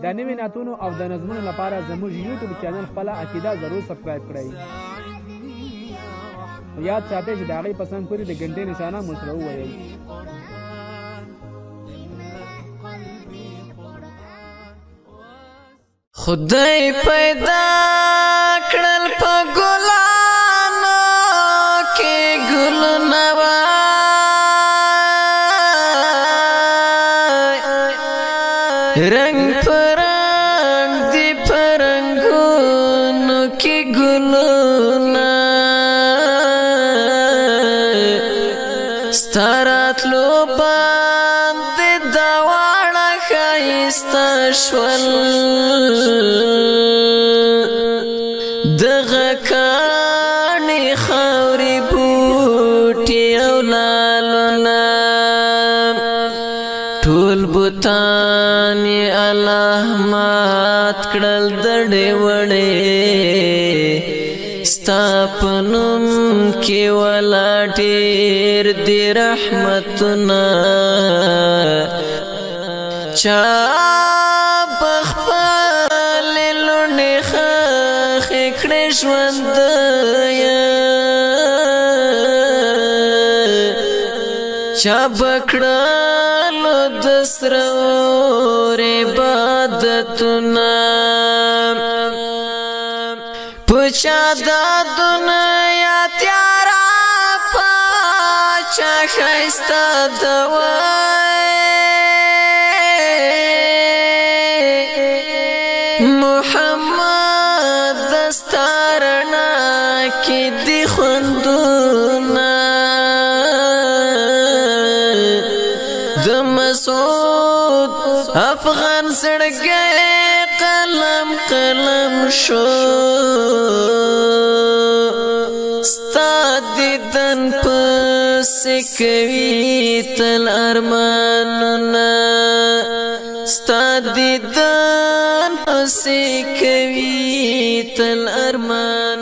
د نوي نعتونو او د نظمونو لپاره زموږ یوټیوب چینل خپله عقیده ضرور سبسکرایب کړئ. یاد ساتئ چې د هغې په څنګ پورې د ګنټې نشانه مو سره وویل. خدای پیدا کړل په ګلانو کې ګلونه رنگ پرنگ دی پرنگونو کی گلونا ستارات لو باند دوانا خایستا شول دغکانی خوری بوٹی اولالونا ټول بوتانی الله مات کړل دړې وړې ستا په نوم کې ولا ډېر دي رحمتونه چا په خپلې لوڼې ښخې کړې ژوند چا بکړلو د سرور عبادتونه پچا د دنیا تیارا پچا ښایسته دوی محمد دستا رڼا کې دي خوندونه مسعود افغان سړګي قلم قلم شو ستا دیدن پس کوي تل ارمانونه ستا دیدن پس کوي تل ارمان